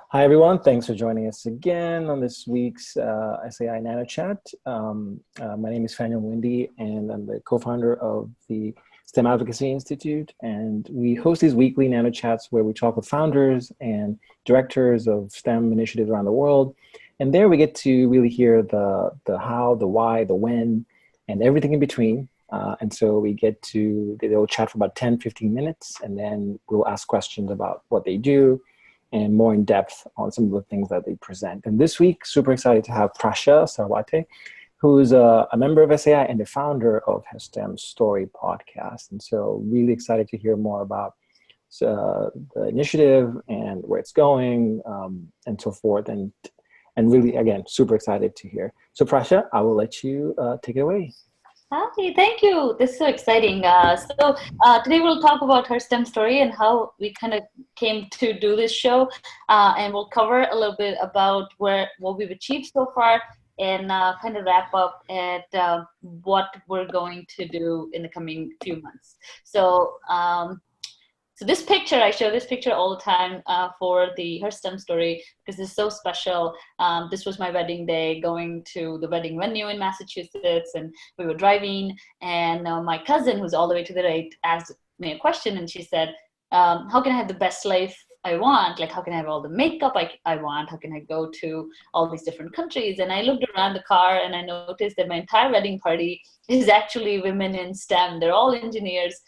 Hi, everyone. Thanks for joining us again on this week's SAI Nano Chat. My name is Faniel Windy, and I'm the co-founder of the STEM Advocacy Institute. And we host these weekly Nano Chats where we talk with founders and directors of STEM initiatives around the world. And there we get to really hear the how, the why, the when, and everything in between. And so they'll chat for about 10, 15 minutes, and then we'll ask questions about what they do, and more in depth on some of the things that they present. And this week, super excited to have Prasha Sarwate, who's a member of SAI and the founder of her STEM Story podcast. And so really excited to hear more about the initiative and where it's going, and so forth. And really, again, super excited to hear. So Prasha, I will let you take it away. Hi, thank you. This is so exciting. Today we'll talk about her STEM story and how we kind of came to do this show. And we'll cover a little bit about what we've achieved so far and kind of wrap up at what we're going to do in the coming few months. So this picture, I show this picture all the time for her STEM story because it's so special. This was my wedding day, going to the wedding venue in Massachusetts, and we were driving, and my cousin, who's all the way to the right, asked me a question, and she said, how can I have the best life I want? Like, how can I have all the makeup I want? How can I go to all these different countries? And I looked around the car, and I noticed that my entire wedding party is actually women in STEM. They're all engineers,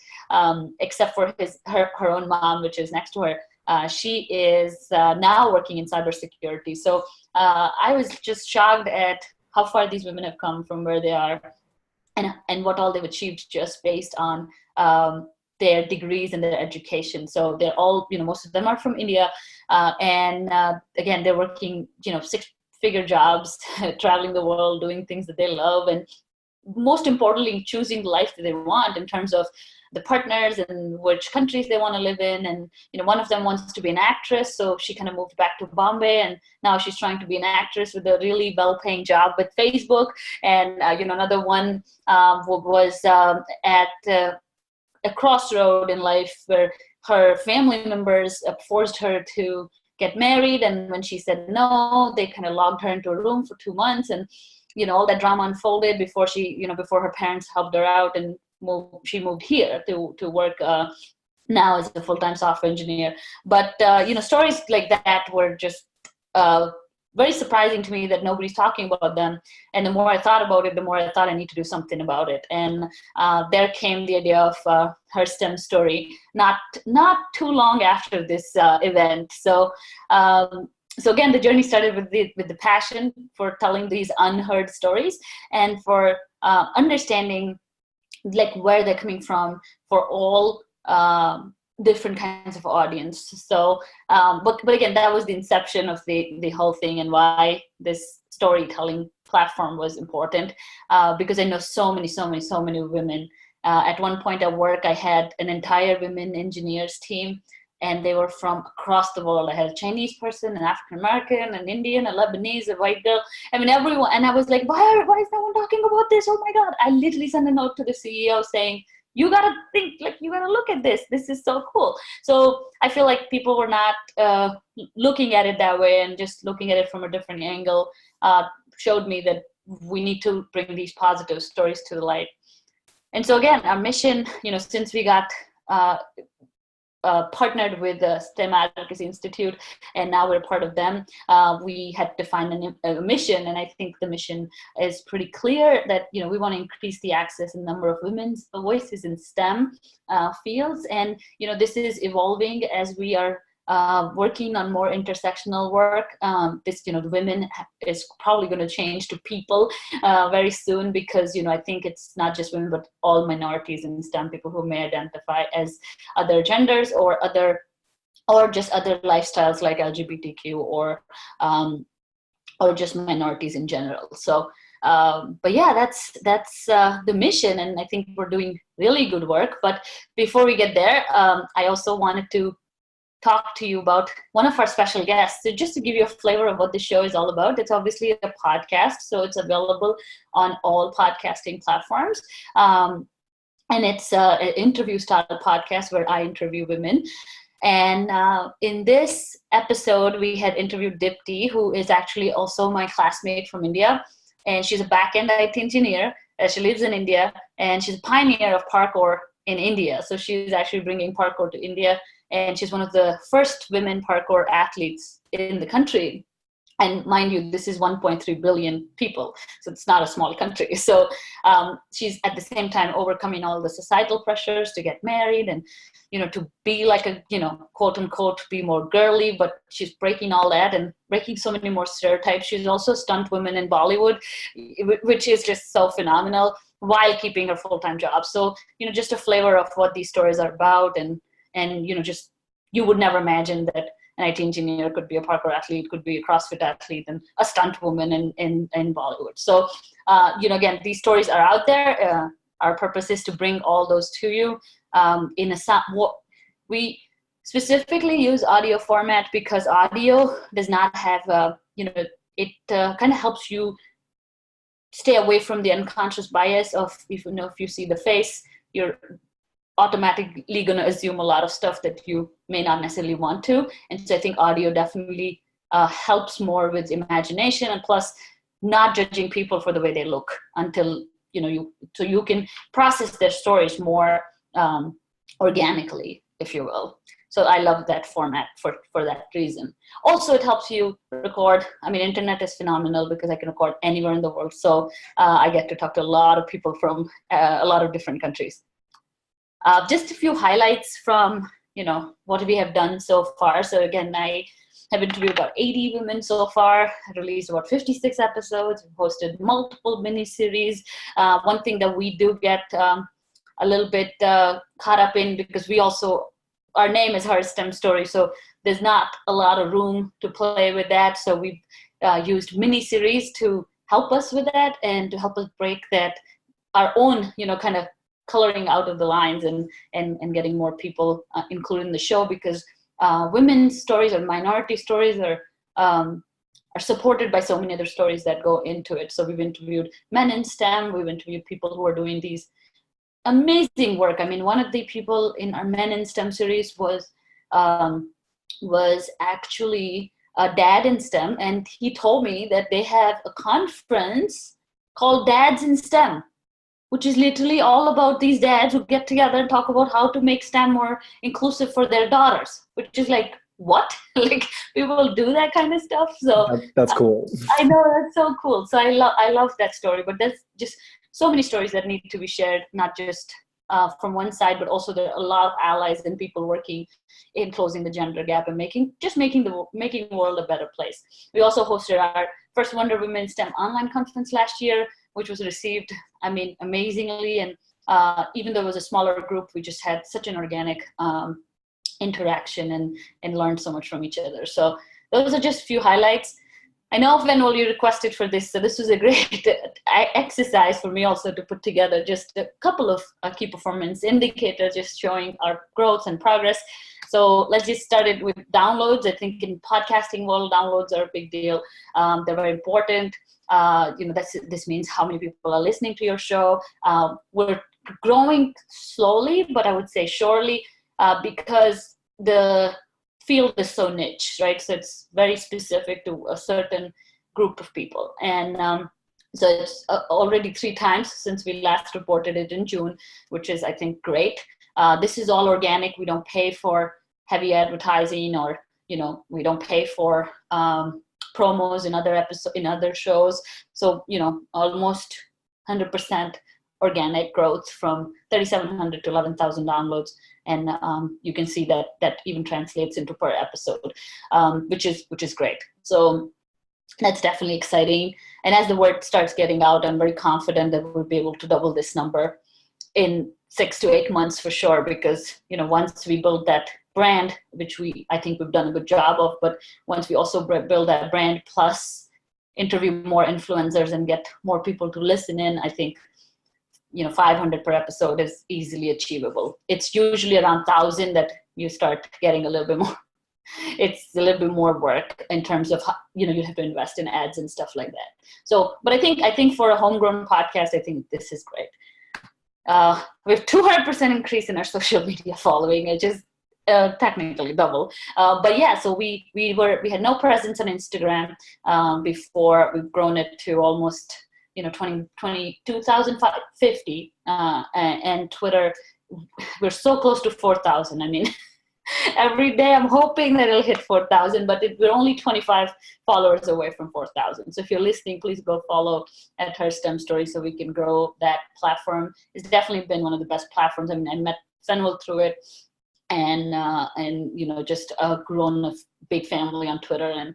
except for her own mom, which is next to her. She is now working in cybersecurity. So I was just shocked at how far these women have come from where they are, and what all they've achieved just based on their degrees and their education. So they're all, most of them are from India. Again, they're working, 6-figure jobs, traveling the world, doing things that they love, and most importantly, choosing the life that they want in terms of the partners and which countries they want to live in. And, one of them wants to be an actress. So she kind of moved back to Bombay, and now she's trying to be an actress with a really well-paying job with Facebook. And, another one was at a crossroad in life where her family members forced her to get married. And when she said no, they kind of locked her into a room for 2 months. And, all that drama unfolded before before her parents helped her out, and she moved here to work now as a full-time software engineer. But, stories like that were just very surprising to me that nobody's talking about them. And the more I thought about it, the more I thought I need to do something about it. And there came the idea of her STEM story, not too long after this event. So again, the journey started with the passion for telling these unheard stories and for understanding like where they're coming from for all different kinds of audience. So, but again, that was the inception of the whole thing and why this storytelling platform was important, because I know so many women. At one point at work, I had an entire women engineers team, and they were from across the world. I had a Chinese person, an African American, an Indian, a Lebanese, a white girl. I mean, everyone. And I was like, why is no one talking about this? Oh my God. I literally sent a note to the CEO saying, you gotta think, you gotta look at this. This is so cool. So I feel like people were not looking at it that way, and just looking at it from a different angle showed me that we need to bring these positive stories to the light. And so again, our mission, since we got partnered with the STEM Advocacy Institute, and now we're part of them, we had to find a mission. And I think the mission is pretty clear that, we want to increase the access and number of women's voices in STEM fields. And, this is evolving as we are working on more intersectional work. The women is probably going to change to people very soon, because, I think it's not just women, but all minorities in STEM, people who may identify as other genders or just other lifestyles like LGBTQ or just minorities in general. So, but yeah, that's the mission, and I think we're doing really good work. But before we get there, I also wanted to talk to you about one of our special guests. So just to give you a flavor of what the show is all about, it's obviously a podcast, so it's available on all podcasting platforms. And it's an interview style podcast where I interview women. And in this episode, we had interviewed Dipti, who is actually also my classmate from India. And she's a back-end IT engineer. She lives in India, and she's a pioneer of parkour in India. So she's actually bringing parkour to India. And she's one of the first women parkour athletes in the country. And mind you, this is 1.3 billion people, so it's not a small country. So she's at the same time overcoming all the societal pressures to get married and, to be like a, quote unquote, be more girly, but she's breaking all that and breaking so many more stereotypes. She's also a stunt woman in Bollywood, which is just so phenomenal, while keeping her full-time job. So, just a flavor of what these stories are about. And just, you would never imagine that an IT engineer could be a parkour athlete, could be a CrossFit athlete, and a stunt woman in Bollywood. So, again, these stories are out there. Our purpose is to bring all those to you. We specifically use audio format because audio does not have, it kind of helps you stay away from the unconscious bias of, if you see the face, you're automatically going to assume a lot of stuff that you may not necessarily want to. And so I think audio definitely helps more with imagination, and plus not judging people for the way they look until, so you can process their stories more organically, if you will. So I love that format for that reason. Also, it helps you record. I mean, internet is phenomenal because I can record anywhere in the world. So I get to talk to a lot of people from a lot of different countries. Just a few highlights from, what we have done so far. So again, I have interviewed about 80 women so far. I released about 56 episodes, hosted multiple mini-series. One thing that we do get a little bit caught up in, because our name is Her STEM Story, so there's not a lot of room to play with that. So we've used mini-series to help us with that and to help us break that, our own, kind of coloring out of the lines and getting more people included in the show, because women's stories or minority stories are supported by so many other stories that go into it. So we've interviewed men in STEM, we've interviewed people who are doing these amazing work. I mean, one of the people in our Men in STEM series was actually a dad in STEM, and he told me that they have a conference called Dads in STEM, which is literally all about these dads who get together and talk about how to make STEM more inclusive for their daughters, which is like, what? Like, people do that kind of stuff. So that's cool. I know, that's so cool. So I love that story, but there's just so many stories that need to be shared, not just from one side, but also there are a lot of allies and people working in closing the gender gap and making the world a better place. We also hosted our first Wonder Women STEM online conference last year, which was received, amazingly. And even though it was a smaller group, we just had such an organic interaction and learned so much from each other. So those are just a few highlights. I know, Venwal, you requested for this, so this was a great exercise for me also to put together just a couple of key performance indicators, just showing our growth and progress. So let's just start it with downloads. I think in podcasting world, downloads are a big deal. They're very important. This means how many people are listening to your show. We're growing slowly, but I would say surely, because the field is so niche, right? So it's very specific to a certain group of people. And so it's already 3 times since we last reported it in June, which is, I think, great. This is all organic. We don't pay for heavy advertising, or, we don't pay for promos in other shows. So, almost 100% organic growth from 3,700 to 11,000 downloads. And you can see that even translates into per episode, which is great. So that's definitely exciting. And as the word starts getting out, I'm very confident that we'll be able to double this number in 6 to 8 months for sure, because, once we build that brand, which I think we've done a good job of, but once we also build that brand plus interview more influencers and get more people to listen in, I think 500 per episode is easily achievable. It's usually around 1,000 that you start getting a little bit more. It's a little bit more work in terms of you have to invest in ads and stuff like that. So, but I think for a homegrown podcast, I think this is great. We have 200% increase in our social media following. technically double. But yeah, so we had no presence on Instagram before. We've grown it to almost 22,050, and Twitter, we're so close to 4,000. I mean, every day I'm hoping that it'll hit 4,000, but we're only 25 followers away from 4,000. So if you're listening, please go follow at Her STEM Story so we can grow that platform. It's definitely been one of the best platforms. I mean, I met Fenwell through it, and just grown a big family on Twitter, and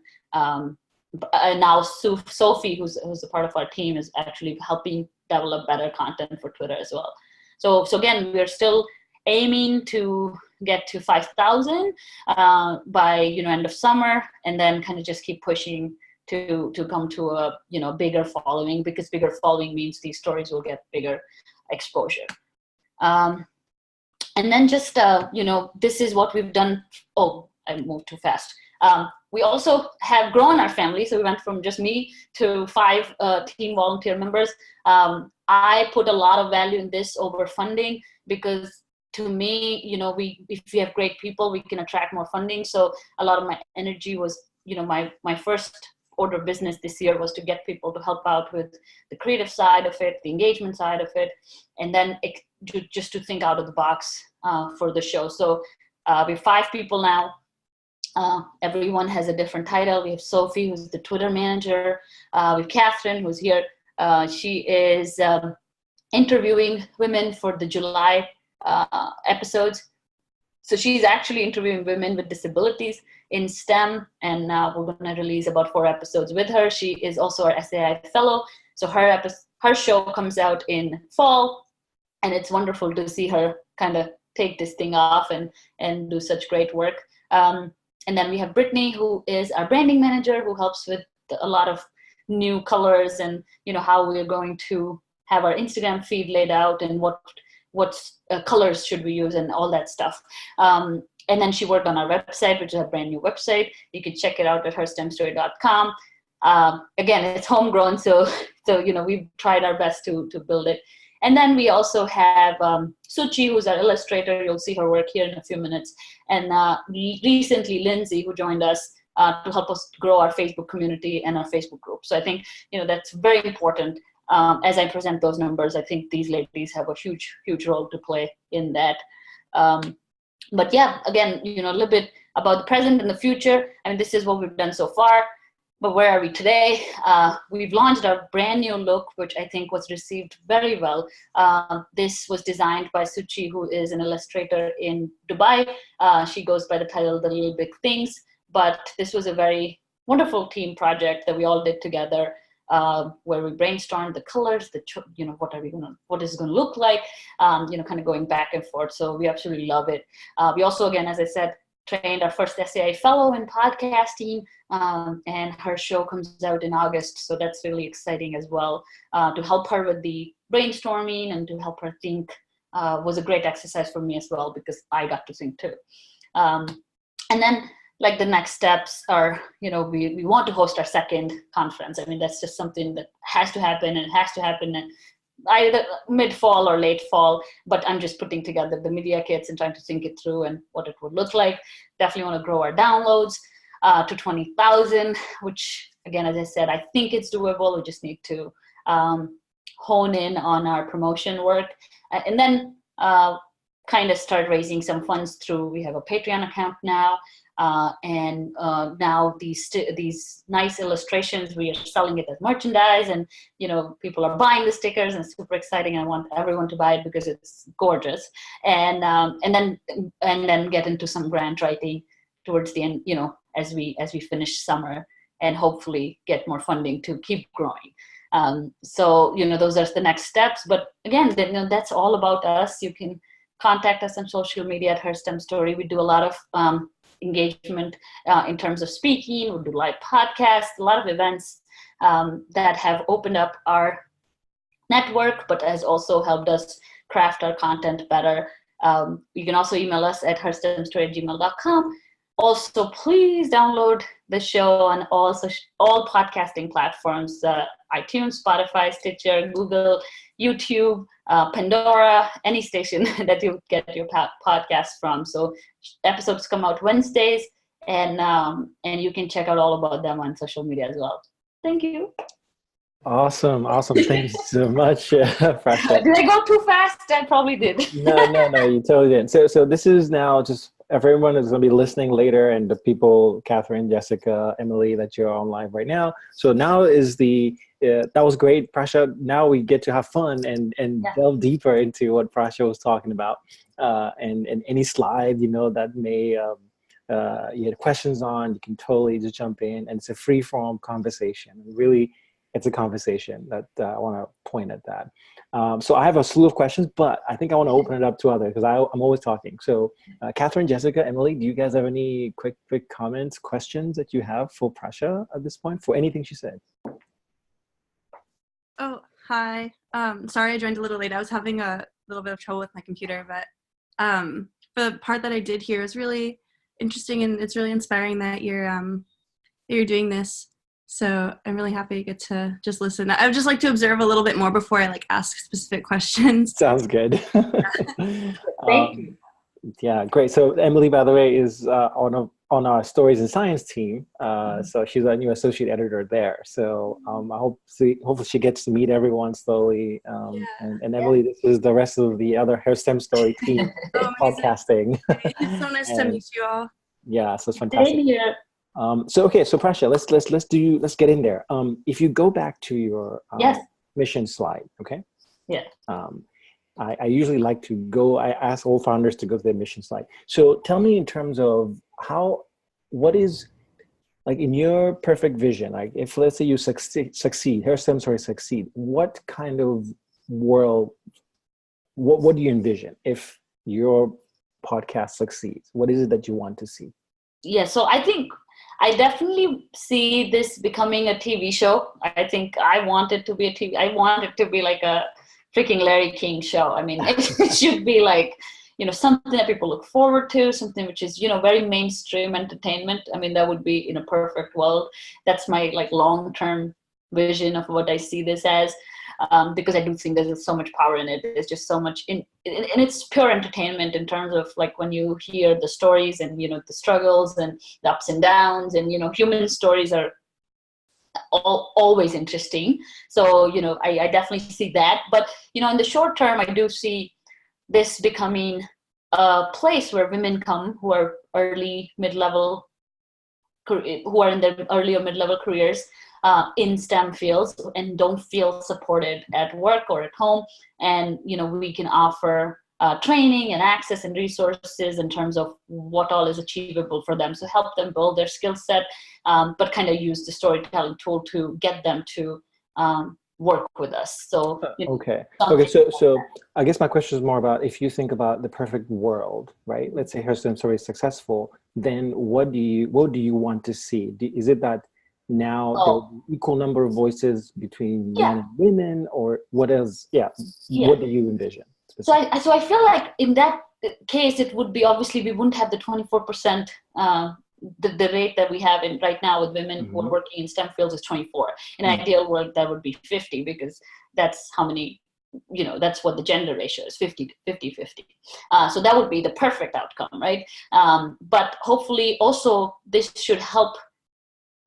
now Sophie, who's a part of our team, is actually helping develop better content for Twitter as well. So again, we're still aiming to get to 5,000 by end of summer, and then kind of just keep pushing to come to a bigger following, because bigger following means these stories will get bigger exposure. And then just this is what we've done. Oh, I moved too fast. We also have grown our family, so we went from just me to 5 team volunteer members. I put a lot of value in this over funding, because to me, if we have great people, we can attract more funding. So a lot of my energy was, my first order of business this year was to get people to help out with the creative side of it, the engagement side of it, and then just to think out of the box for the show. So we have 5 people now. Everyone has a different title. We have Sophie, who's the Twitter manager. We have Catherine, who's here. She is interviewing women for the July episodes. So she's actually interviewing women with disabilities in STEM, and we're going to release about 4 episodes with her. She is also our SAI fellow. So her show comes out in fall, and it's wonderful to see her kind of take this thing off and do such great work. And then we have Brittany, who is our branding manager, who helps with a lot of new colors and how we're going to have our Instagram feed laid out, and what colors should we use and all that stuff. And then she worked on our website, which is a brand new website. You can check it out at herstemstory.com. Again, it's homegrown, so we've tried our best to build it. And then we also have Suchi, who's our illustrator. You'll see her work here in a few minutes. And recently, Lindsay, who joined us to help us grow our Facebook community and our Facebook group. So I think that's very important. As I present those numbers, I think these ladies have a huge, huge role to play in that. But yeah, again, a little bit about the present and the future. I mean, this is what we've done so far. But where are we today? We've launched our brand new look, which I think was received very well. This was designed by Suchi, who is an illustrator in Dubai. She goes by the title The Little Big Things. But this was a very wonderful team project that we all did together, where we brainstormed the colors, what is it going to look like, kind of going back and forth. So we absolutely love it. We also, again, as I said, trained our first SAI fellow in podcasting, and her show comes out in August. So that's really exciting as well, to help her with the brainstorming and to help her think. Was a great exercise for me as well, because I got to think too. And then like the next steps are, we want to host our second conference. I mean, that's just something that has to happen, and it has to happen either mid-fall or late fall, but I'm just putting together the media kits and trying to think it through and what it would look like. Definitely want to grow our downloads to 20,000, which again, as I said, I think it's doable. We just need to hone in on our promotion work, and then kind of start raising some funds through, we have a Patreon account now. And now these nice illustrations, we are selling it as merchandise, and people are buying the stickers, and it's super exciting. I want everyone to buy it because it's gorgeous, and then get into some grant writing towards the end, as we finish summer, and hopefully get more funding to keep growing. So those are the next steps. But again, that's all about us. You can contact us on social media at Her STEM Story. We do a lot of engagement in terms of speaking. We do live podcasts, a lot of events that have opened up our network, but has also helped us craft our content better. You can also email us at herstemstory@gmail.com. Also, please download the show on all podcasting platforms, iTunes, Spotify, Stitcher, Google. YouTube, Pandora, any station that you get your podcast from. So episodes come out Wednesdays, and you can check out all about them on social media as well. Thank you. Awesome. Thank you so much, Prasha. Did I go too fast? I probably did. No, you totally didn't. So this is now just everyone is going to be listening later, and the people, Catherine, Jessica, Emily, that you're on live right now. So now is that was great, Prasha. Now we get to have fun and delve deeper into what Prasha was talking about, and any slide that may you had questions on, you can totally just jump in, and it's a free form conversation. Really, it's a conversation that I want to point at that. So I have a slew of questions, but I think I want to open it up to others because I'm always talking. So Catherine, Jessica, Emily, do you guys have any quick comments, questions that you have for Prasha at this point for anything she said? Oh, hi. Sorry I joined a little late. I was having a little bit of trouble with my computer, but for the part that I did hear is really interesting, and it's really inspiring that you're doing this. So I'm really happy to get to just listen. I would just like to observe a little bit more before I ask specific questions. Sounds good. Thank you. Yeah, great. So Emily, by the way, is on our Stories in Science team. So she's our new associate editor there. So I hopefully she gets to meet everyone slowly. And Emily, this is the rest of the other Her STEM Story team podcasting. It's so nice to meet you all. Yeah, so it's fantastic. Same here. So Prasha, let's get in there. If you go back to your mission slide, okay? Yeah. I usually like to I ask all founders to go to their mission slide. So tell me in terms of what is, in your perfect vision, if let's say you succeed, Her STEM Story succeed, what kind of world, what do you envision if your podcast succeeds? What is it that you want to see? Yeah, so I think I definitely see this becoming a TV show. I think I want it to be I want it to be like a freaking Larry King show. I mean, it should be something that people look forward to, something which is, very mainstream entertainment. I mean, that would be in a perfect world. That's my long-term vision of what I see this as. Because I do think there's so much power in it. There's just so much and it's pure entertainment in terms of when you hear the stories and, the struggles and the ups and downs and, human stories are always interesting. So, I definitely see that. But, in the short term, I do see this becoming a place where women come who are early, mid-level, who are in their early or mid-level careers, in STEM fields and don't feel supported at work or at home. And, we can offer training and access and resources in terms of what all is achievable for them. So help them build their skill set, but kind of use the storytelling tool to get them to work with us. So, okay. So I guess my question is more about, if you think about the perfect world, right? Let's say Her STEM Story is successful, then what do you want to see? Is it that now there'll be equal number of voices between men and women, or what else? What do you envision specifically? So I feel like in that case, it would be, obviously we wouldn't have the 24%, the rate that we have right now with women who are working in STEM fields is 24. In an ideal world, that would be 50, because that's how many, that's what the gender ratio is, 50. So that would be the perfect outcome, right? But hopefully also this should help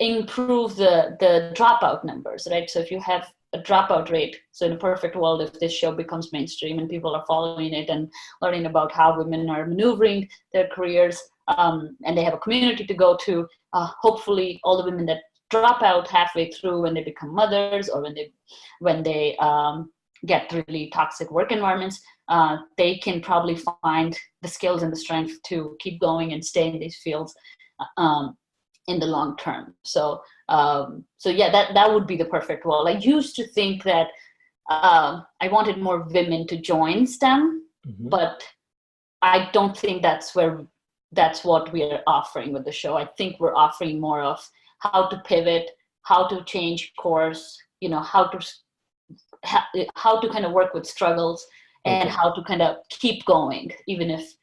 improve the dropout numbers, right? So if you have a dropout rate, so in a perfect world, if this show becomes mainstream and people are following it and learning about how women are maneuvering their careers, and they have a community to go to, hopefully all the women that drop out halfway through when they become mothers, or when they get really toxic work environments, they can probably find the skills and the strength to keep going and stay in these fields in the long term. So that would be the perfect world. I used to think that I wanted more women to join STEM, but I don't think that's what we are offering with the show. I think we're offering more of how to pivot, how to change course, how to kind of work with struggles, and how to kind of keep going, even if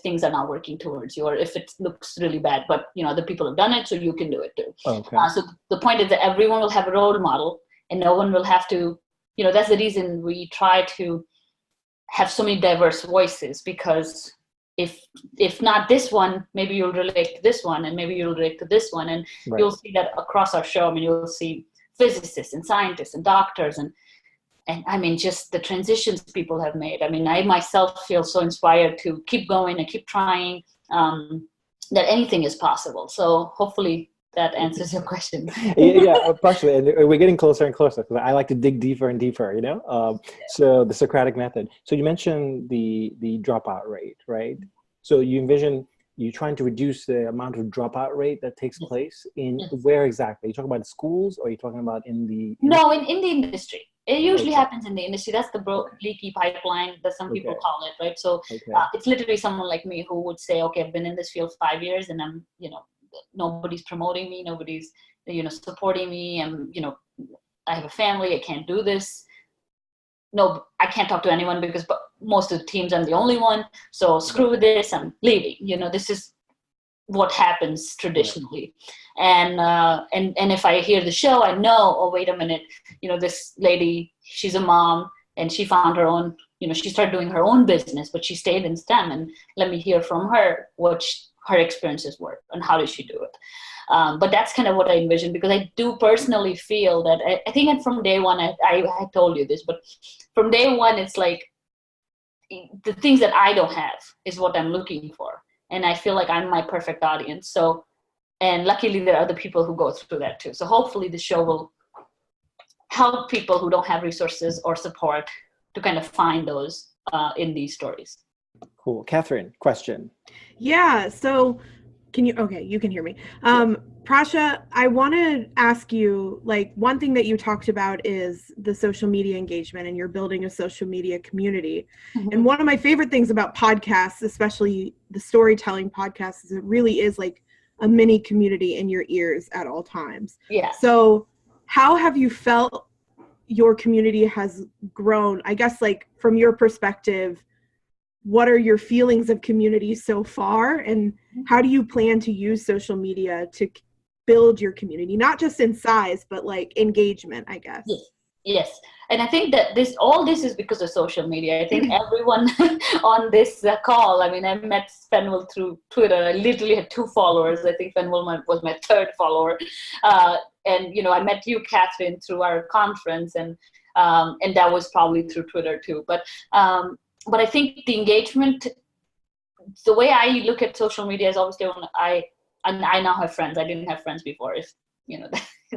things are not working towards you, or if it looks really bad, but other people have done it, so you can do it too. So the point is that everyone will have a role model, and no one will have to that's the reason we try to have so many diverse voices, because if not this one, maybe you'll relate to this one, and maybe you'll relate to this one. And Right. You'll see that across our show. I mean, you'll see physicists and scientists and doctors, and I mean, just the transitions people have made. I mean, I myself feel so inspired to keep going and keep trying, that anything is possible. So hopefully that answers your question. Yeah, partially. And we're getting closer and closer, because I like to dig deeper and deeper, So the Socratic method. So you mentioned the dropout rate, right? So you envision you trying to reduce the amount of dropout rate that takes place in where exactly? Are you talking about schools, or are you talking about in the... No, in the industry. It usually happens in the industry. That's the leaky pipeline that some people call it, right? So it's literally someone like me who would say, okay, I've been in this field 5 years, and I'm, nobody's promoting me, nobody's, supporting me. I'm, I have a family, I can't do this. No, I can't talk to anyone because most of the teams I'm the only one. So screw this, I'm leaving. This is what happens traditionally. And if I hear the show, I know, oh, wait a minute, this lady, she's a mom, and she found her own, she started doing her own business, but she stayed in STEM, and let me hear from her what her experiences were and how did she do it. But that's kind of what I envision, because I do personally feel that I think from day one, I told you this, but from day one, it's like the things that I don't have is what I'm looking for. And I feel like I'm my perfect audience. So, and luckily there are other people who go through that too. So hopefully the show will help people who don't have resources or support to kind of find those in these stories. Cool. Catherine, question. Yeah. So you can hear me. Prasha, I want to ask you, like, one thing that you talked about is the social media engagement, and you're building a social media community. Mm-hmm. And one of my favorite things about podcasts, especially the storytelling podcasts, is it really is like a mini community in your ears at all times. Yeah. So how have you felt your community has grown? I guess, like, from your perspective, what are your feelings of community so far, and how do you plan to use social media to build your community, not just in size, but like engagement, I guess? Yes. And I think that all this is because of social media. I think everyone on this call, I mean, I met Fenwell through Twitter. I literally had 2 followers. I think Fenwell was my 3rd follower. And, I met you, Catherine, through our conference, and that was probably through Twitter too. But I think the engagement, the way I look at social media is obviously when I now have friends. I didn't have friends before.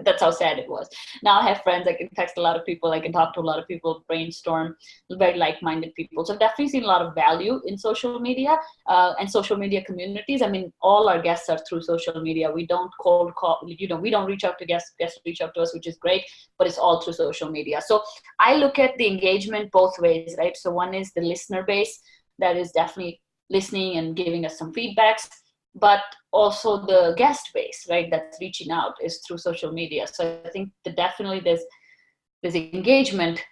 That's how sad it was. Now I have friends. I can text a lot of people. I can talk to a lot of people, brainstorm, very like-minded people. So I've definitely seen a lot of value in social media and social media communities. I mean, all our guests are through social media. We don't cold call, we don't reach out to guests reach out to us, which is great, but it's all through social media. So I look at the engagement both ways, right? So one is the listener base that is definitely listening and giving us some feedbacks, but also the guest base, right, that's reaching out is through social media. So I think that definitely there's engagement.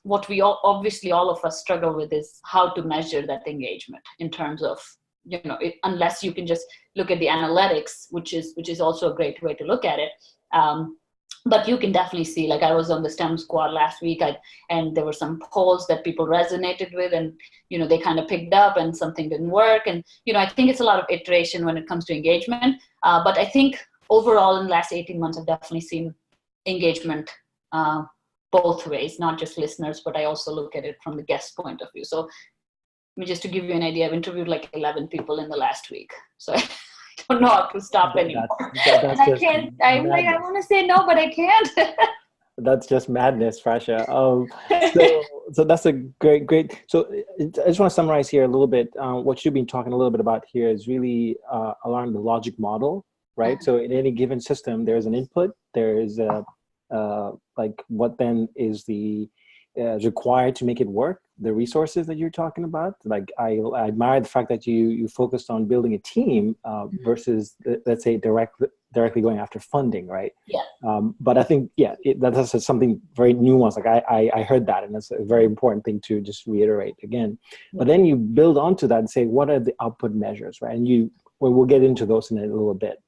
What we obviously all of us struggle with is how to measure that engagement in terms of, unless you can just look at the analytics, which is also a great way to look at it. But you can definitely see, like, I was on the STEM squad last week, and there were some polls that people resonated with, and, they kind of picked up and something didn't work. And, I think it's a lot of iteration when it comes to engagement. But I think overall in the last 18 months, I've definitely seen engagement both ways, not just listeners, but I also look at it from the guest point of view. So just to give you an idea, I've interviewed like 11 people in the last week. So I don't know how to stop anymore. I can't. I'm like, I want to say no, but I can't. That's just madness, Prasha. So that's a great. So I just want to summarize here a little bit. What you've been talking a little bit about here is really along the logic model, right? Mm-hmm. So in any given system, there's an input. There is like what then is the required to make it work. The resources that you're talking about, like I admire the fact that you focused on building a team versus, let's say, directly going after funding, right? Yeah. But I think, that's something very nuanced. Like I heard that, and that's a very important thing to just reiterate again. But then you build onto that and say, what are the output measures, right? And we'll get into those in a little bit.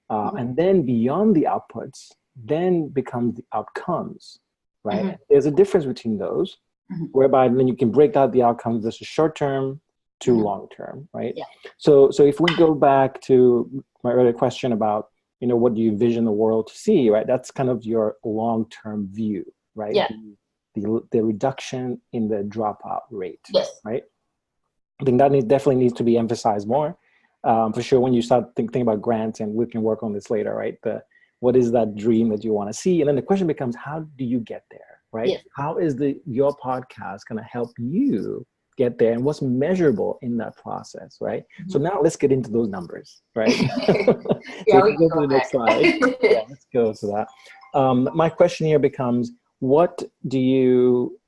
And then beyond the outputs, then becomes the outcomes, right? Mhm. There's a difference between those, Mhm. whereby then you can break out the outcomes versus short term to Mhm. long term, right? Yeah. So if we go back to my earlier question about, what do you envision the world to see, right? That's kind of your long term view, right? Yeah. The reduction in the dropout rate, Yes. right? I think that definitely needs to be emphasized more, for sure. When you start thinking about grants, and we can work on this later, right? What is that dream that you want to see, and then the question becomes, how do you get there, right? Yes. How is your podcast going to help you get there, and what's measurable in that process, right? Mhm. So now let's get into those numbers, right? Yeah, So we if you can go to go the next slide. Yeah, let's go to that. My question here becomes, what do you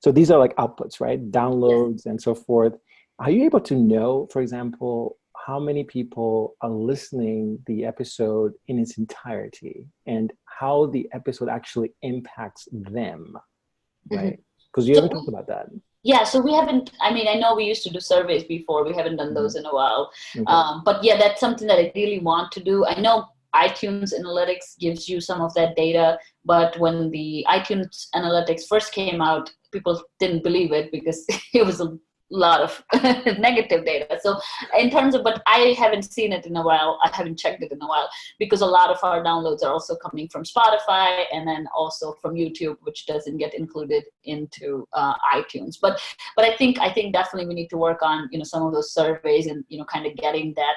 so these are like outputs, right? Downloads and so forth. Are you able to know, for example, how many people are listening the episode in its entirety, and how the episode actually impacts them, right? Because you haven't talked about that. Yeah, so we haven't, I mean, I know we used to do surveys before, we haven't done those in a while. Okay. But yeah, that's something that I really want to do. I know iTunes Analytics gives you some of that data, but when the iTunes Analytics first came out, people didn't believe it because it was a lot of negative data. So in terms of, but I haven't seen it in a while. I haven't checked it in a while, because a lot of our downloads are also coming from Spotify, and then also from YouTube, which doesn't get included into iTunes. But I think definitely we need to work on, some of those surveys, and, kind of getting that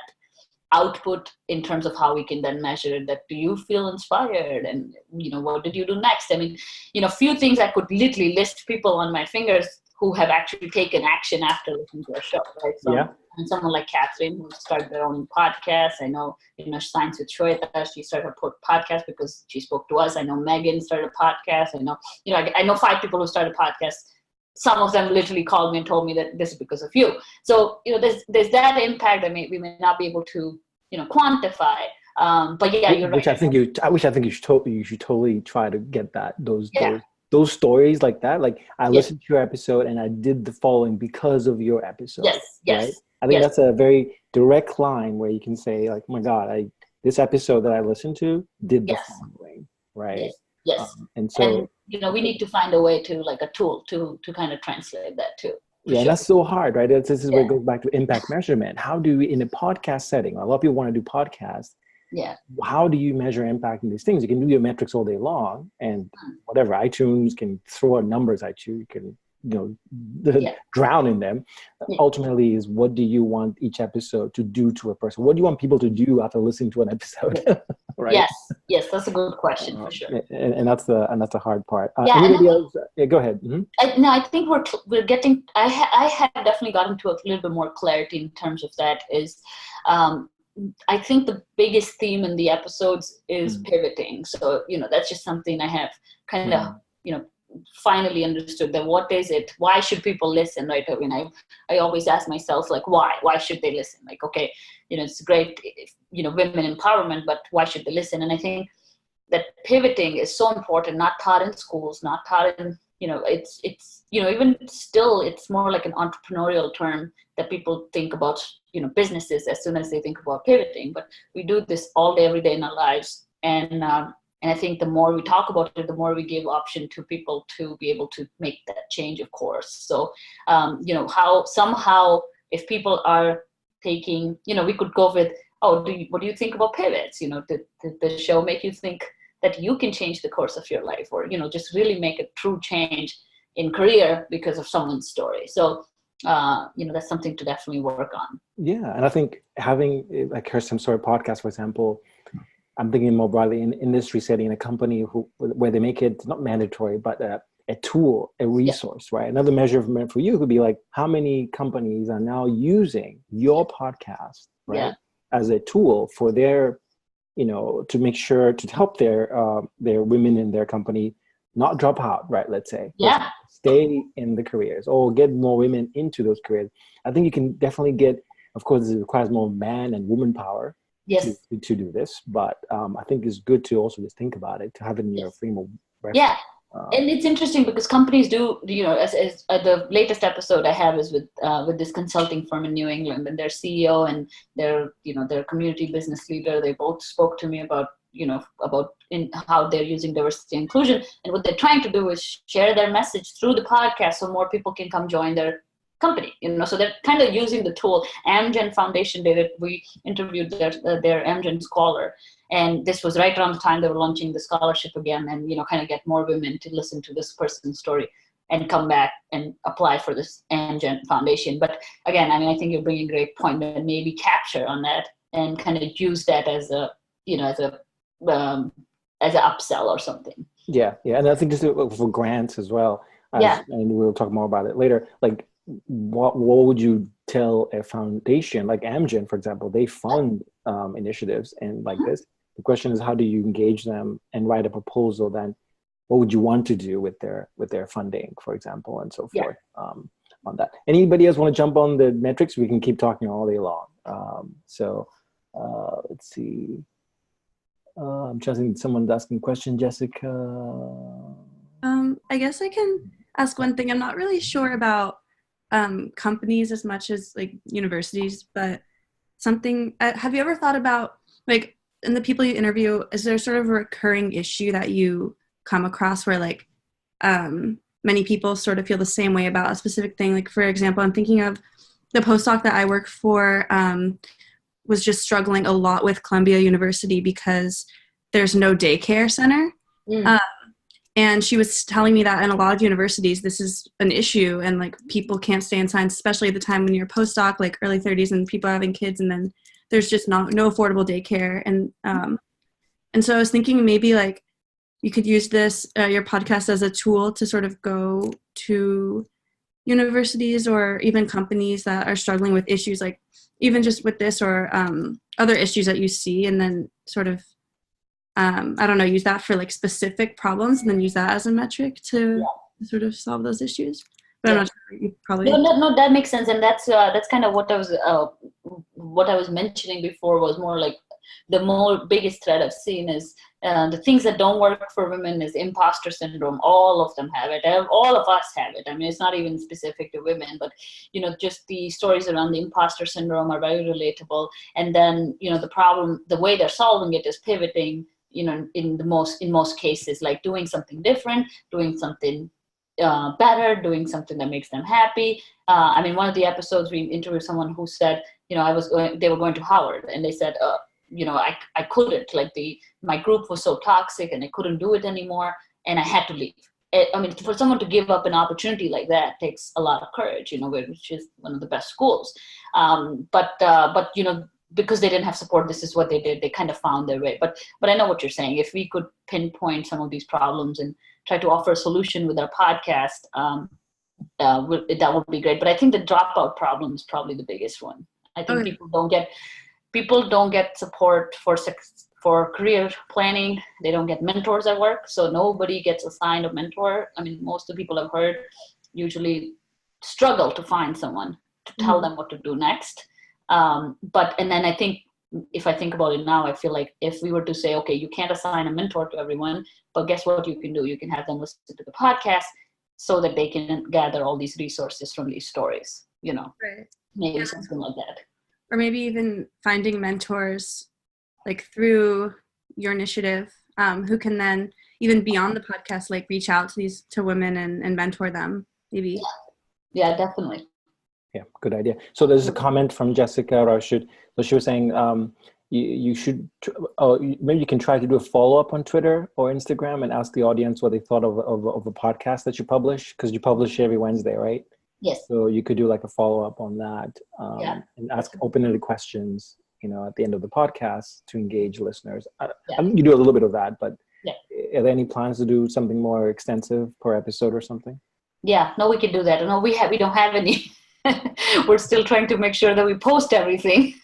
output in terms of how we can then measure that. Do you feel inspired? And, what did you do next? I mean, few things I could literally list people on my fingers who have actually taken action after listening to our show, right? So, Yeah. and someone like Catherine, who started their own podcast. I know, Science with Shweta, she started a podcast because she spoke to us. I know Megan started a podcast. I know, I know 5 people who started podcasts. Some of them literally called me and told me that this is because of you. So, there's that impact that we may not be able to, quantify. But yeah, you're Which right. I think you should totally try to get those stories like that. Like, I listened to your episode and I did the following because of your episode. Yes. Right? I think that's a very direct line where you can say, like, oh my God, this episode that I listened to did the following, right? Yes. And so, we need to find a way to, like, a tool to kind of translate that too. Yeah, and that's so hard, right? This is where it goes back to impact measurement. How do we, in a podcast setting, a lot of people want to do podcasts. Yeah. How do you measure impact in these things? You can do your metrics all day long, and whatever, iTunes can throw out numbers at you. You can, drown in them. Ultimately, is what do you want each episode to do to a person? What do you want people to do after listening to an episode? Right? Yes, that's a good question for sure. And that's the hard part. Yeah, anybody else? Yeah, go ahead. Mm-hmm. I think we're getting. I have definitely gotten to a little bit more clarity in terms of that. Is I think the biggest theme in the episodes is pivoting. So, that's just something I have kind of, finally understood, that what is it? Why should people listen, right? I mean, I always ask myself, like, why should they listen? Like, okay, it's great, women empowerment, but why should they listen? And I think that pivoting is so important, not taught in schools, not taught in, it's even still, it's more like an entrepreneurial term that people think about, businesses as soon as they think about pivoting. But we do this all day, every day in our lives. And I think the more we talk about it, the more we give option to people to be able to make that change, of course. So, how somehow, if people are taking, we could go with, what do you think about pivots? Did the show make you think that you can change the course of your life, or, just really make a true change in career because of someone's story? So, that's something to definitely work on. Yeah. And I think having, like, her some sort of podcast, for example, I'm thinking more broadly in industry setting, in a company where they make it not mandatory, but a tool, a resource, right? Another measurement for you could be like, how many companies are now using your podcast, right, as a tool for their, to make sure to help their women in their company not drop out, right? Let's say, stay in the careers, or get more women into those careers. I think you can definitely get, of course, it requires more man and woman power. To do this, but I think it's good to also just think about it, to have it in your frame of reference. Yeah, and it's interesting because companies do, as the latest episode I have is with this consulting firm in New England, and their CEO and their community business leader, they both spoke to me about about in how they're using diversity and inclusion. And what they're trying to do is share their message through the podcast so more people can come join their company. So they're kind of using the tool. Amgen Foundation did it. We interviewed their Amgen scholar, and this was right around the time they were launching the scholarship again, and kind of get more women to listen to this person's story and come back and apply for this Amgen Foundation. But again, I think you're bringing a great point, that maybe capture on that and kind of use that as a as an upsell or something. Yeah, and I think just for grants as well. And we'll talk more about it later. Like, what would you tell a foundation like Amgen, for example? They fund initiatives and like this. The question is, how do you engage them and write a proposal? Then, what would you want to do with their funding, for example, and so forth? On that. Anybody else want to jump on the metrics? We can keep talking all day long. Let's see. I'm trusting someone's asking a question, Jessica. I guess I can ask one thing. I'm not really sure about companies as much as like universities, but something, have you ever thought about, like, in the people you interview, is there sort of a recurring issue that you come across where like many people sort of feel the same way about a specific thing? Like, for example, I'm thinking of the postdoc that I work for was just struggling a lot with Columbia University because there's no daycare center. And she was telling me that in a lot of universities, this is an issue, and like people can't stay in science, especially at the time when you're a postdoc, like early 30s, and people are having kids, and then there's just no affordable daycare. And so I was thinking maybe like you could use this, your podcast, as a tool to sort of go to universities or even companies that are struggling with issues, like even just with this or other issues that you see, and then sort of, I don't know, use that for like specific problems and then use that as a metric to sort of solve those issues. But I'm not sure, you probably... No, that makes sense. And that's kind of what I was mentioning before, was more like the biggest threat I've seen is the things that don't work for women is imposter syndrome. All of them have it. All of us have it. I mean, it's not even specific to women, but, just the stories around the imposter syndrome are very relatable. And then, the problem, the way they're solving it is pivoting, in most cases, like doing something different, doing something better, doing something that makes them happy. One of the episodes we interviewed someone who said, they were going to Howard, and they said, I couldn't, like my group was so toxic and I couldn't do it anymore, and I had to leave. For someone to give up an opportunity like that takes a lot of courage, which is one of the best schools. But because they didn't have support, this is what they did. They kind of found their way. But I know what you're saying. If we could pinpoint some of these problems and try to offer a solution with our podcast, that would be great. But I think the dropout problem is probably the biggest one. I think people don't get support for career planning. They don't get mentors at work, so nobody gets assigned a mentor. Most of the people I've heard usually struggle to find someone to tell them what to do next. And then I think, if I think about it now, I feel like if we were to say, okay, you can't assign a mentor to everyone, but guess what you can do? You can have them listen to the podcast so that they can gather all these resources from these stories, Right. Maybe something like that. Or maybe even finding mentors like through your initiative, who can then, even beyond the podcast, like reach out to women and mentor them, maybe. Yeah, definitely. Yeah, good idea. So there's a comment from Jessica Rashid. So she was saying you should, maybe you can try to do a follow-up on Twitter or Instagram and ask the audience what they thought of a podcast that you publish, because you publish every Wednesday, right? Yes. So you could do like a follow-up on that and ask open-ended questions, at the end of the podcast to engage listeners. I think you do a little bit of that, but are there any plans to do something more extensive per episode or something? Yeah, no, we can do that. No, we don't have any. We're still trying to make sure that we post everything.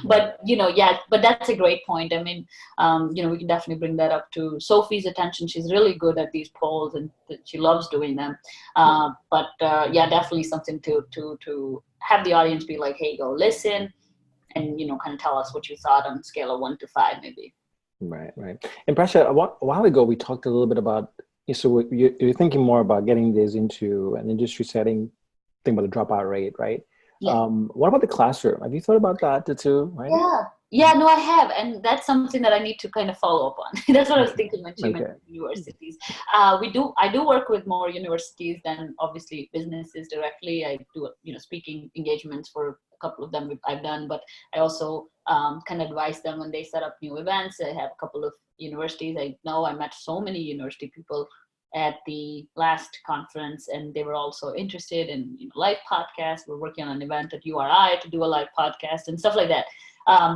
But but that's a great point. We can definitely bring that up to Sophie's attention. She's really good at these polls and she loves doing them. But definitely something to have the audience be like, hey, go listen and kind of tell us what you thought on a scale of 1 to 5 maybe. Right. And Prasha, a while ago we talked a little bit about, so you're thinking more about getting this into an industry setting, think about the dropout rate, right? Yeah. What about the classroom? Have you thought about that too? Right? Yeah, no, I have, and that's something that I need to kind of follow up on. That's what I was thinking when you Okay. mentioned universities. I do work with more universities than obviously businesses directly. I do, speaking engagements for a couple of them I've done, but I also can advise them when they set up new events. I have a couple of universities. I know I met so many university people at the last conference, and they were also interested in live podcasts. We're working on an event at URI to do a live podcast and stuff like that.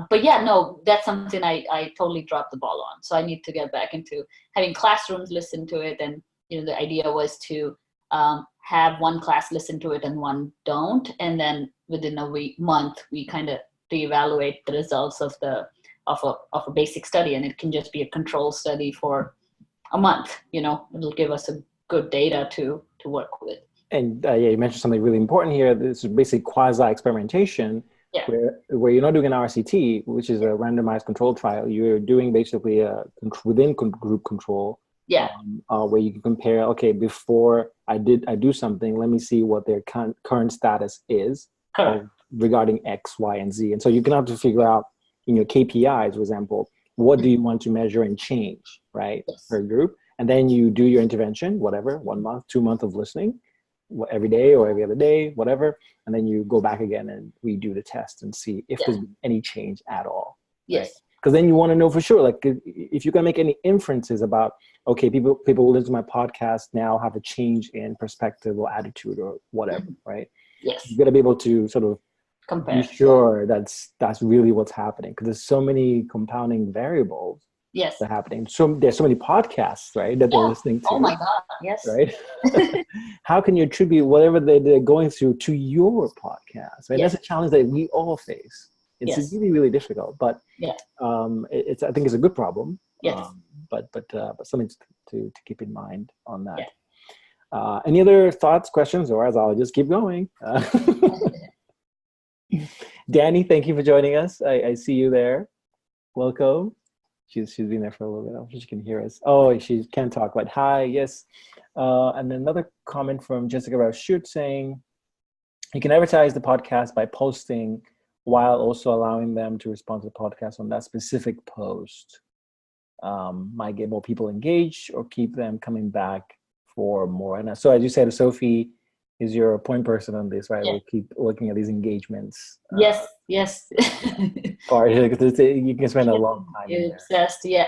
But yeah, no, that's something I totally dropped the ball on. So I need to get back into having classrooms listen to it. And, the idea was to have one class listen to it and one don't. And then within a month, we kind of reevaluate the results of a basic study. And it can just be a control study for a month. It'll give us a good data to work with. And you mentioned something really important here. This is basically quasi experimentation. Yeah. Where you're not doing an RCT, which is a randomized controlled trial. You're doing basically a within group control. Yeah. Where you can compare, okay, before I do something, let me see what their current status is regarding X, Y, and Z. And so you can have to figure out in your KPIs, for example, what do you want to measure and change, right? Yes. Per group. And then you do your intervention, whatever, 1 month, 2 months of listening, every day or every other day, whatever. And then you go back again and redo the test and see if there's been any change at all. Yes. Because then you want to know for sure, like if you can make any inferences about, okay, people who listen to my podcast now have a change in perspective or attitude or whatever, right? Yes. You got to be able to sort of compare. Be sure that's really what's happening, because there's so many compounding variables. Yes. That are happening. So there's so many podcasts, right, that they're listening to. Oh my God, yes. Right? How can you attribute whatever they're going through to your podcast? Right? Yes. That's a challenge that we all face. It's really, really difficult, but it's I think it's a good problem. Yes. But something to keep in mind on that. Yeah. Any other thoughts, questions, or as I'll just keep going. Danny, thank you for joining us. I see you there. Welcome. She's been there for a little bit. I hope she can hear us. Oh, she can't talk, but hi, yes. And another comment from Jessica Rauschut saying, you can advertise the podcast by posting while also allowing them to respond to the podcast on that specific post. Might get more people engaged or keep them coming back for more. And so as you said, Sophie is your point person on this, right? Yeah. We'll keep looking at these engagements. Yes. You can spend a long time in obsessed, yeah.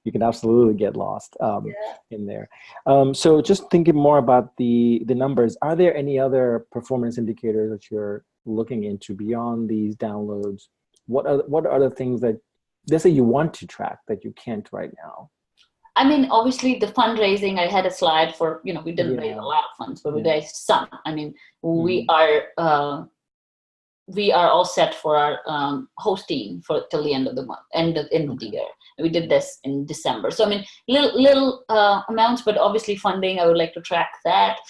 You can absolutely get lost in there. So just thinking more about the numbers, are there any other performance indicators that you're looking into beyond these downloads? What are other things that, let's say you want to track that you can't right now? I mean, obviously the fundraising, I had a slide for, we didn't raise a lot of funds, but we raised some. I mean, we are all set for our hosting for till the end of the month, end of the year. We did this in December. So, I mean, little amounts, but obviously funding, I would like to track that.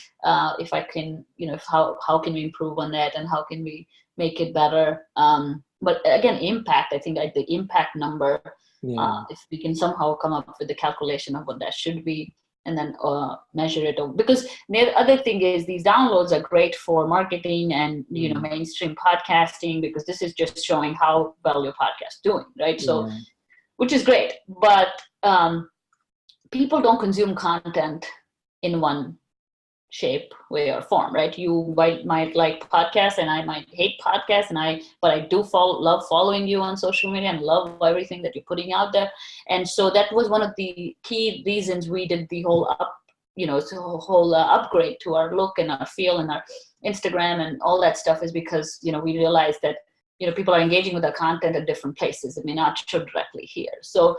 If I can, how can we improve on that and how can we make it better? But again, impact, I think like the impact number, if we can somehow come up with the calculation of what that should be and then measure it. Because the other thing is these downloads are great for marketing and, mainstream podcasting, because this is just showing how well your podcast is doing, right? So, which is great, but people don't consume content in one shape, way, or form, right? You might like podcasts and I might hate podcasts, but I do love following you on social media and love everything that you're putting out there. And so that was one of the key reasons we did the whole upgrade to our look and our feel and our Instagram and all that stuff, is because, we realized that, people are engaging with our content at different places. It may not show directly here. So,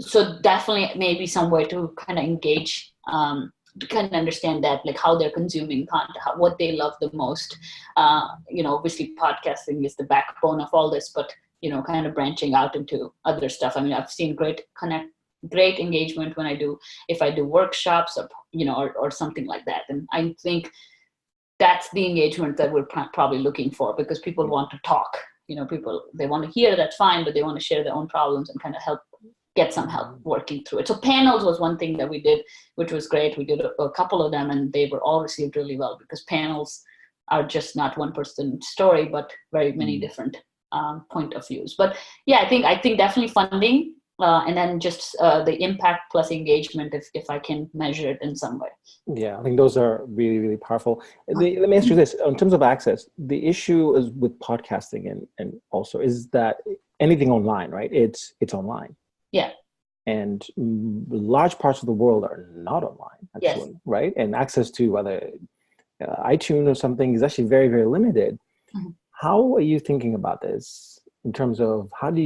so definitely maybe some way to kind of engage, to kind of understand that, like how they're consuming content, what they love the most. Obviously podcasting is the backbone of all this, but, kind of branching out into other stuff. I mean, I've seen great engagement if I do workshops or something like that. And I think that's the engagement that we're probably looking for, because people want to talk, they want to hear, that's fine, but they want to share their own problems and kind of get some help working through it. So panels was one thing that we did, which was great. We did a couple of them and they were all received really well, because panels are just not one person story, but very many different point of views. But yeah, I think definitely funding, and then just the impact plus engagement, if I can measure it in some way. Yeah, I think those are really, really powerful. Let me ask you this: in terms of access, the issue is with podcasting, and also is that anything online, right? It's online. Yeah. And large parts of the world are not online, actually, yes. Right? And access to whether iTunes or something is actually very, very limited. Mm-hmm. How are you thinking about this in terms of how are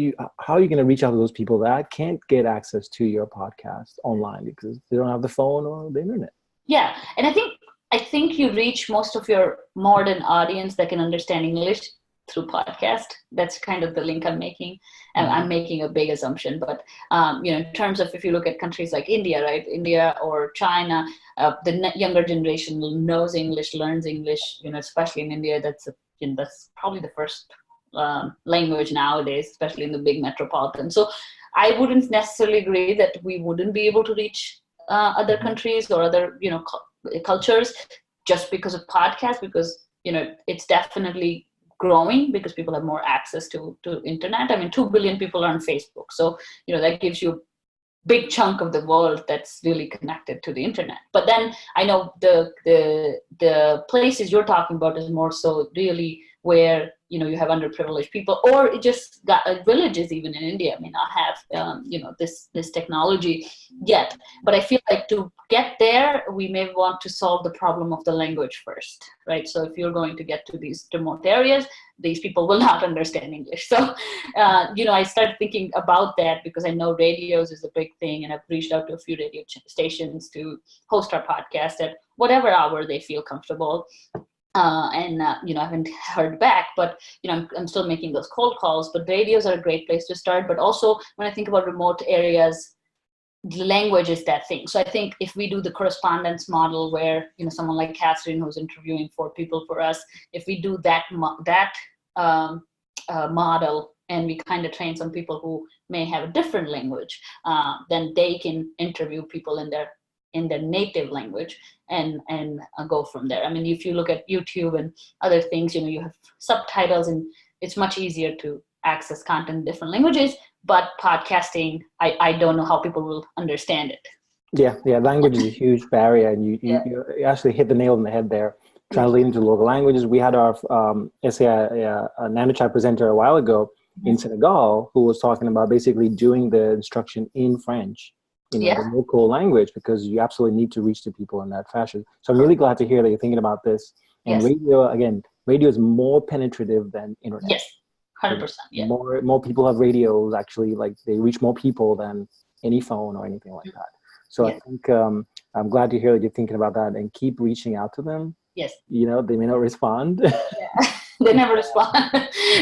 you going to reach out to those people that can't get access to your podcast online because they don't have the phone or the internet? Yeah, and I think you reach most of your modern audience that can understand English through podcast. That's kind of the link I'm making, and I'm making a big assumption. But in terms of, if you look at countries like India, right, India or China, the younger generation knows English, learns English. Especially in India, that's probably the first language nowadays, especially in the big metropolitan. So I wouldn't necessarily agree that we wouldn't be able to reach other countries or other cultures just because of podcasts, because it's definitely growing because people have more access to internet. I mean, 2 billion people are on Facebook, so that gives you a big chunk of the world that's really connected to the internet. But then I know the places you're talking about is more so really where you have underprivileged people, or it just got villages even in India may not have this technology yet. But I feel like to get there, we may want to solve the problem of the language first, right? So if you're going to get to these remote areas, these people will not understand English. So I started thinking about that because I know radios is a big thing, and I've reached out to a few radio stations to host our podcast at whatever hour they feel comfortable. I haven't heard back, but I'm still making those cold calls. But radios are a great place to start. But also, when I think about remote areas, the language is that thing. So I think if we do the correspondence model, where someone like Catherine, who's interviewing 4 people for us, if we do that model, and we kind of train some people who may have a different language, then they can interview people in their native language and go from there. I mean, if you look at YouTube and other things, you have subtitles, and it's much easier to access content in different languages. But podcasting, I don't know how people will understand it. Yeah, language is a huge barrier, and you actually hit the nail on the head there. Translating to local languages. We had our a NanoChat presenter a while ago in Senegal who was talking about basically doing the instruction in French, the local language, because you absolutely need to reach the people in that fashion. So I'm really glad to hear that you're thinking about this. And radio is more penetrative than internet. Yes, 100%. Yeah. More people have radios, actually, like they reach more people than any phone or anything like that. So I think I'm glad to hear that you're thinking about that, and keep reaching out to them. Yes. They may not respond. Yeah. They never respond.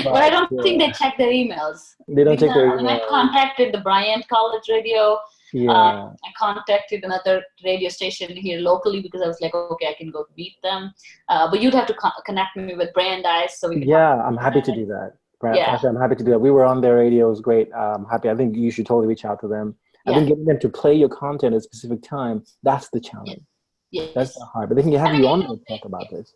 But I don't think they check their emails. They don't check their emails. I contacted the Bryant College Radio. Yeah. I contacted another radio station here locally because I was like, okay, I can go meet them. But you'd have to connect me with Brandeis. So we can I'm happy to do that. Prasha, I'm happy to do that. We were on their radio. It was great. I'm happy. I think you should totally reach out to them. I think getting them to play your content at a specific time, that's the challenge. Yes. That's not hard. But they can have you on to talk about this.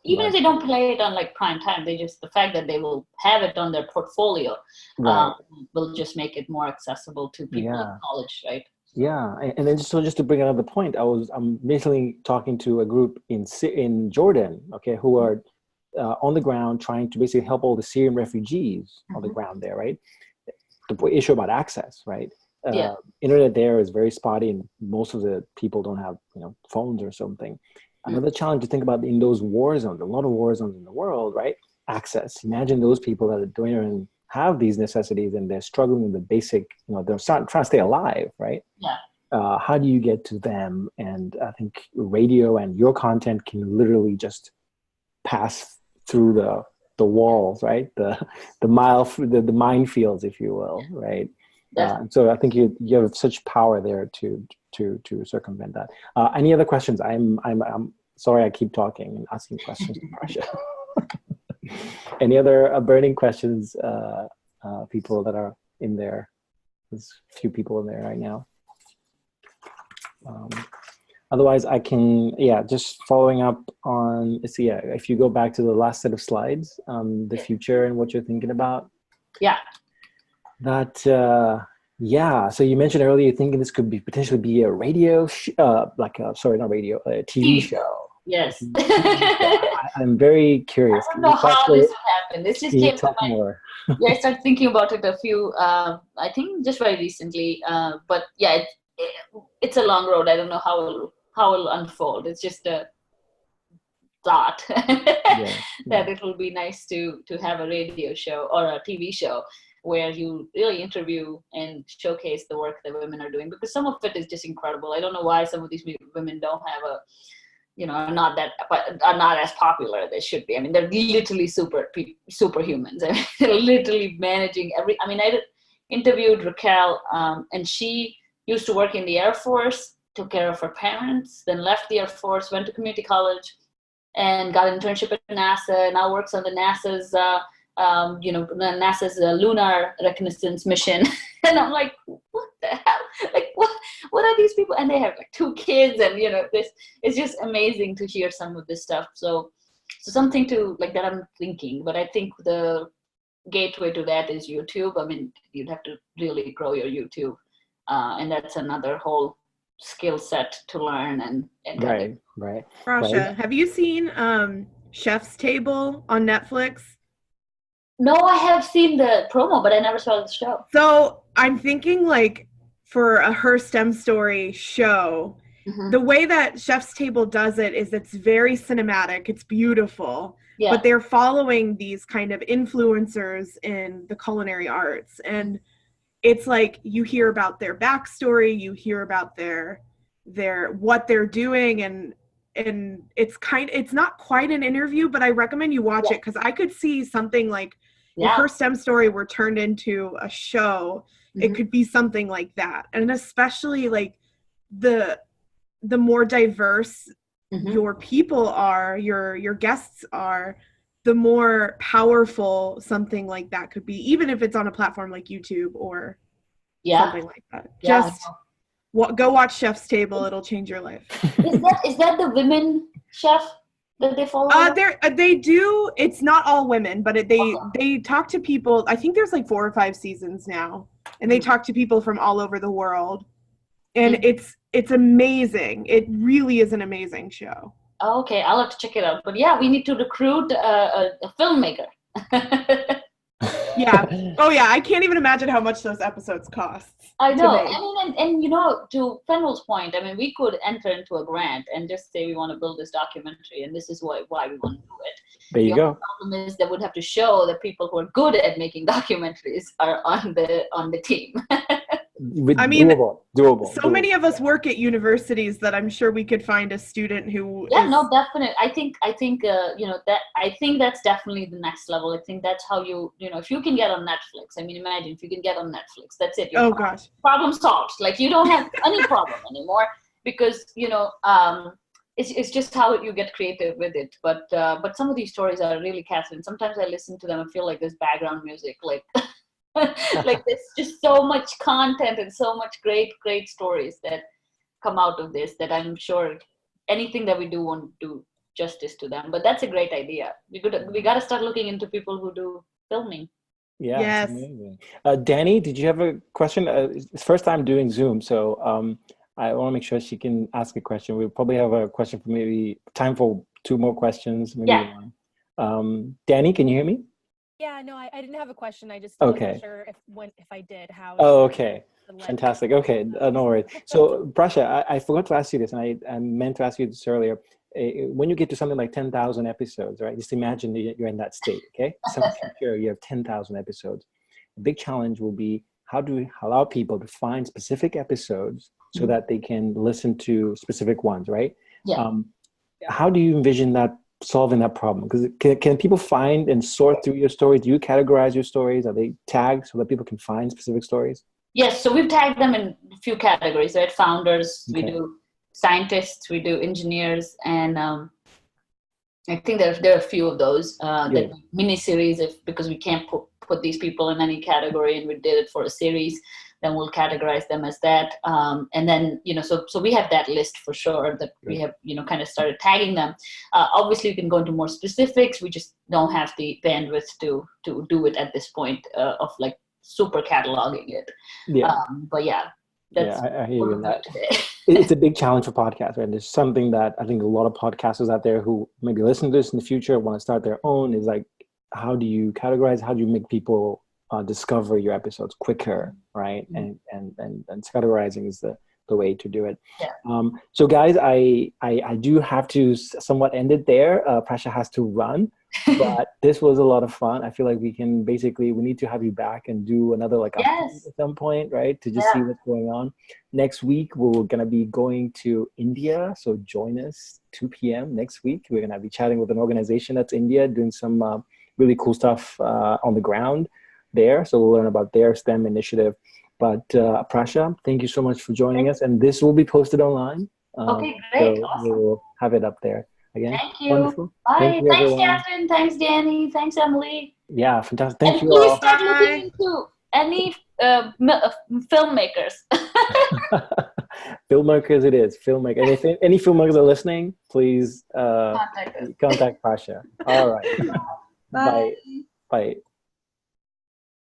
Even if they don't play it on like prime time, the fact that they will have it on their portfolio will just make it more accessible to people in college, right? Yeah, and then just to bring another point, I'm recently talking to a group in Jordan, who are on the ground trying to basically help all the Syrian refugees on the ground there, right? The issue about access, right? Internet there is very spotty, and most of the people don't have phones or something. Another challenge to think about in those war zones, a lot of war zones in the world, right? Access. Imagine those people that don't even have these necessities, and they're struggling with the basic, they're trying to stay alive, right? Yeah. How do you get to them? And I think radio and your content can literally just pass through the walls, right? The minefields, if you will, right? So I think you have such power there to circumvent that. Any other questions? I'm sorry I keep talking and asking questions to Prasha. Any other burning questions, people that are in there? There's a few people in there right now. Otherwise, I can, just following up on, if you go back to the last set of slides, the future and what you're thinking about. Yeah. That, so you mentioned earlier, thinking this could potentially be a radio, not radio, a TV show. Yes. I'm very curious. I don't know how this would happen. This just came to talk my more. I started thinking about it I think just very recently. But yeah, it's a long road. I don't know how it'll unfold. It's just a thought that it will be nice to have a radio show or a TV show where you really interview and showcase the work that women are doing, because some of it is just incredible. I don't know why some of these women don't have are not as popular as they should be. I mean, they're literally superhumans. I mean, they're literally managing I interviewed Raquel, and she used to work in the Air Force, took care of her parents, then left the Air Force, went to community college, and got an internship at NASA. Now works on the NASA's lunar reconnaissance mission. And I'm like, what the hell? Like, what are these people? And they have like 2 kids, and this is just amazing to hear some of this stuff. So something to like that I'm thinking, but I think the gateway to that is YouTube. I mean, you'd have to really grow your YouTube, and that's another whole skill set to learn and right. Prasha, have you seen Chef's Table on Netflix? No, I have seen the promo, but I never saw the show. So I'm thinking like for a Her STEM Story show, the way that Chef's Table does it is it's very cinematic. It's beautiful. Yeah. But they're following these kind of influencers in the culinary arts. And it's like you hear about their backstory, you hear about their what they're doing, and it's not quite an interview, but I recommend you watch it, because I could see something like if Her STEM Story were turned into a show, it could be something like that. And especially like the more diverse your people are, your guests are, the more powerful something like that could be, even if it's on a platform like YouTube or something like that. Just go watch Chef's Table. It'll change your life. Is that the women chef that they follow? They do. It's not all women, but they talk to people. I think there's like 4 or 5 seasons now, and they talk to people from all over the world, and it's amazing. It really is an amazing show. Oh, okay, I'll have to check it out. But yeah, we need to recruit a filmmaker. Yeah. Oh yeah, I can't even imagine how much those episodes cost. I know. I mean, and to Fenwell's point, I mean, we could enter into a grant and just say we want to build this documentary, and this is why we want to do it. There you go. The problem is that we'd have to show that people who are good at making documentaries are on the team. Doable. So many of us work at universities that I'm sure we could find a student who. Yeah, no, definitely. I think that's definitely the next level. I think that's how if you can get on Netflix. I mean, imagine if you can get on Netflix. That's it. Gosh. Problem solved. Like you don't have any problem anymore, because it's just how you get creative with it. But some of these stories are really captivating. Sometimes I listen to them and feel like there's background music, like. Like there's just so much content and so much great stories that come out of this that I'm sure anything that we do won't do justice to them. But that's a great idea. We got to start looking into people who do filming. Yeah, yes. Amazing. Danny, did you have a question? It's first time doing Zoom, so I want to make sure she can ask a question. We'll probably have a question for maybe time for 2 more questions, maybe one. Danny, can you hear me? Yeah, no, I didn't have a question. I just wasn't sure if I did, how. Oh, okay. Fantastic. Okay, no worries. So, Prasha, I forgot to ask you this, and I meant to ask you this earlier. When you get to something like 10,000 episodes, right? Just imagine you're in that state, okay? Some future, you have 10,000 episodes. A big challenge will be, how do we allow people to find specific episodes so that they can listen to specific ones, right? Yeah. How do you envision that solving that problem? Because can people find and sort through your stories? Do you categorize your stories? Are they tagged so that people can find specific stories? Yes, so we've tagged them in a few categories, right? Founders, we do scientists, we do engineers, and I think there are a few of those that mini series, because we can't put put these people in any category, and we did it for a series, then we'll categorize them as that. And then, so we have that list for sure that we have, kind of started tagging them. Obviously, we can go into more specifics. We just don't have the bandwidth to do it at this point of like super cataloging it. Yeah. But yeah, that's I hear you on that. today. It's a big challenge for podcasts, right? There's something that I think a lot of podcasters out there who maybe listen to this in the future want to start their own is like, how do you categorize? How do you make people discover your episodes quicker, right? And categorizing is the way to do it. Yeah. So guys, I do have to somewhat end it there. Prasha has to run, but this was a lot of fun. I feel like we need to have you back and do another Yes. at some point, right? To just see what's going on. Next week, we're going to be going to India. So join us 2 p.m. next week. We're going to be chatting with an organization that's India, doing some really cool stuff on the ground there. So we'll learn about their STEM initiative. But Prasha, thank you so much for joining us. And this will be posted online. Okay, great. So Awesome. we'll have it up there. Again, Thank you. wonderful. Bye. Thank you, Thanks, everyone. Catherine. Thanks, Danny. Thanks, Emily. Yeah, fantastic. Thank And you please all. start looking into any filmmakers. Filmmakers it is. Filmmaker. And if any filmmakers are listening, please Contact us. contact Prasha. All right. Bye. Bye.